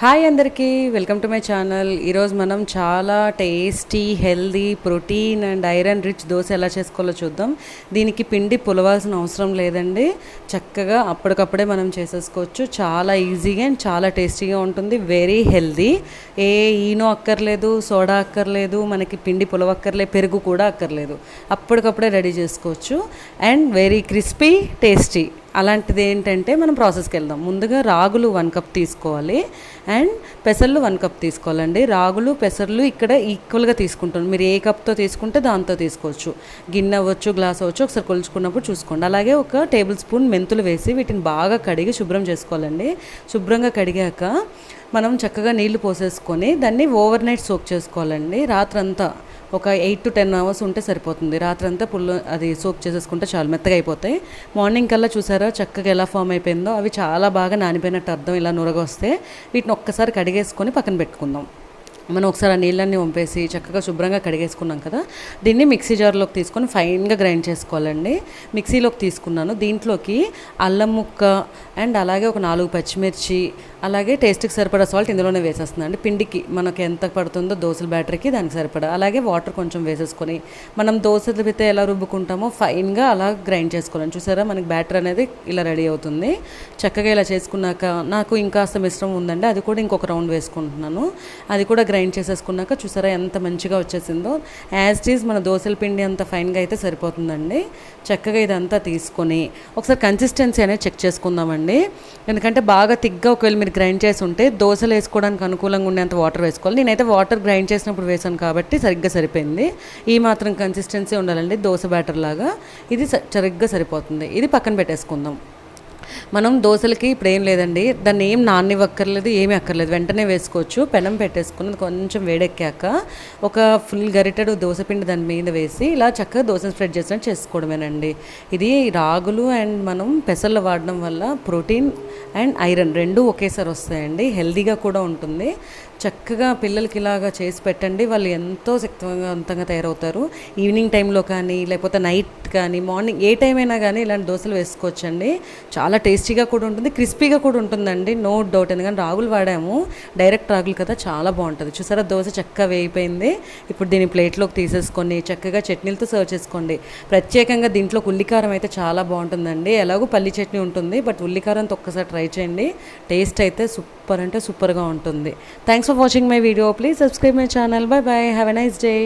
Hi అందరికీ welcome to my channel. ఈరోజు మనం చాలా tasty healthy protein and iron rich dosa ఎలా చేసుకోవాలో చూద్దాం. దీనికి పిండి పులవాల్సిన అవసరం లేదండి, చక్కగా అప్పటికప్పుడే మనం చేసేసుకోవచ్చు. చాలా ఈజీగా అండ్ చాలా టేస్టీగా ఉంటుంది, వెరీ హెల్దీ. ఏ ఈనో అక్కర్లేదు, సోడా అక్కర్లేదు, మనకి పిండి పులవక్కర్లేదు, పెరుగు కూడా అక్కర్లేదు, అప్పటికప్పుడే రెడీ చేసుకోవచ్చు. And very crispy tasty. అలాంటిది ఏంటంటే మనం ప్రాసెస్కి వెళ్దాం. ముందుగా రాగులు 1 కప్ తీసుకోవాలి అండ్ పెసర్లు 1 కప్ తీసుకోవాలండి. రాగులు పెసర్లు ఇక్కడ ఈక్వల్గా తీసుకుంటాను, మీరు ఏ కప్తో తీసుకుంటే దాంతో తీసుకోవచ్చు. గిన్నె అవ్వచ్చు, గ్లాస్ అవ్వచ్చు, ఒకసారి కొలుచుకున్నప్పుడు చూసుకోండి. అలాగే 1 టేబుల్ స్పూన్ మెంతులు వేసి వీటిని బాగా కడిగి శుభ్రం చేసుకోవాలండి. శుభ్రంగా కడిగాక మనం చక్కగా నీళ్లు పోసేసుకొని దాన్ని ఓవర్ నైట్ సోక్ చేసుకోవాలండి. రాత్రంతా ఒక 8 to 10 అవర్స్ ఉంటే సరిపోతుంది. రాత్రంతా అది సోక్ చేసేసుకుంటే చాలు, మెత్తగా అయిపోతాయి. మార్నింగ్ కల్లా చూసారా చక్కగా ఎలా ఫామ్ అయిపోయిందో, అవి చాలా బాగా నానిపోయినట్టు అర్థం. ఇలా నురగ వస్తే వీటిని ఒక్కసారి కడిగేసుకొని పక్కన పెట్టుకుందాం. మనం ఒకసారి ఆ నీళ్ళన్నీ వంపేసి చక్కగా శుభ్రంగా కడిగేసుకున్నాం కదా, దీన్ని మిక్సీ జార్లోకి తీసుకొని ఫైన్గా గ్రైండ్ చేసుకోవాలండి. మిక్సీలోకి తీసుకున్నాను. దీంట్లోకి అల్లం ముక్క అండ్ అలాగే ఒక 4 పచ్చిమిర్చి, అలాగే టేస్ట్కి సరిపడా సాల్ట్ ఇందులోనే వేసేస్తున్నాను. పిండికి మనకు ఎంత పడుతుందో దోశల బ్యాటరీకి దానికి సరిపడా, అలాగే వాటర్ కొంచెం వేసేసుకొని మనం దోశలు అయితే ఎలా రుబ్బుకుంటామో ఫైన్గా అలా గ్రైండ్ చేసుకోవాలి. చూసారా మనకి బ్యాటర్ అనేది ఇలా రెడీ అవుతుంది. చక్కగా ఇలా చేసుకున్నాక నాకు ఇంకాస్త మిశ్రమం ఉందండి, అది కూడా ఇంకొక రౌండ్ వేసుకుంటున్నాను. అది కూడా గ్రైండ్ చేసేసుకున్నాక చూసారా ఎంత మంచిగా వచ్చేసిందో. యాజ్ ఇట్ ఈజ్ మన దోశల పిండి అంత ఫైన్గా అయితే సరిపోతుందండి. చక్కగా ఇదంతా తీసుకొని ఒకసారి కన్సిస్టెన్సీ అనేది చెక్ చేసుకుందామండి. ఎందుకంటే బాగా తిగ్గా ఒకవేళ మీరు గ్రైండ్ చేసి ఉంటే దోశలు వేసుకోవడానికి అనుకూలంగా ఉండేంత వాటర్ వేసుకోవాలి. నేనైతే వాటర్ గ్రైండ్ చేసినప్పుడు వేసాను కాబట్టి సరిగ్గా సరిపోయింది. ఈ మాత్రం కన్సిస్టెన్సీ ఉండాలండి దోశ బ్యాటర్ లాగా. ఇది సరిగ్గా సరిపోతుంది. ఇది పక్కన పెట్టేసుకుందాం. మనం దోశలకి ఇప్పుడు ఏం లేదండి, దాన్ని ఏం నాననివ్వక్కర్లేదు, ఏమీ అక్కర్లేదు, వెంటనే వేసుకోవచ్చు. పెనం పెట్టేసుకుని కొంచెం వేడెక్కాక ఒక ఫుల్ గరిటెడు దోశపిండి దాని మీద వేసి ఇలా చక్కగా దోశ స్ప్రెడ్ చేసినట్టు చేసుకోవడమేనండి. ఇది రాగులు అండ్ మనం పెసర్లు వాడడం వల్ల ప్రోటీన్ అండ్ ఐరన్ రెండూ ఒకేసారి వస్తాయండి. హెల్దీగా కూడా ఉంటుంది. చక్కగా పిల్లలకి ఇలాగా చేసి పెట్టండి, వాళ్ళు ఎంతో శక్తివంతంగా తయారవుతారు. ఈవినింగ్ టైంలో కానీ లేకపోతే నైట్ కానీ మార్నింగ్ ఏ టైం అయినా కానీ ఇలాంటి దోశలు వేసుకోవచ్చండి. చాలా టేస్టీగా కూడా ఉంటుంది, క్రిస్పీగా కూడా ఉంటుందండి, నో డౌట్. ఎందుకంటే రాగులు వాడాము, డైరెక్ట్ రాగులు కదా, చాలా బాగుంటుంది. చూసారా దోశ చక్కగా వేయిపోయింది. ఇప్పుడు దీన్ని ప్లేట్లోకి తీసేసుకొని చక్కగా చట్నీలతో సర్వ్ చేసుకోండి. ప్రత్యేకంగా దీంట్లో ఉల్లికారం అయితే చాలా బాగుంటుందండి. ఎలాగో పల్లి చట్నీ ఉంటుంది, బట్ ఉల్లికారంతో ఒక్కసారి ట్రై చేయండి. టేస్ట్ అయితే సూపర్ అంటే సూపర్గా ఉంటుంది. Thanks for watching my video. Please subscribe my channel. Bye bye. Have a nice day.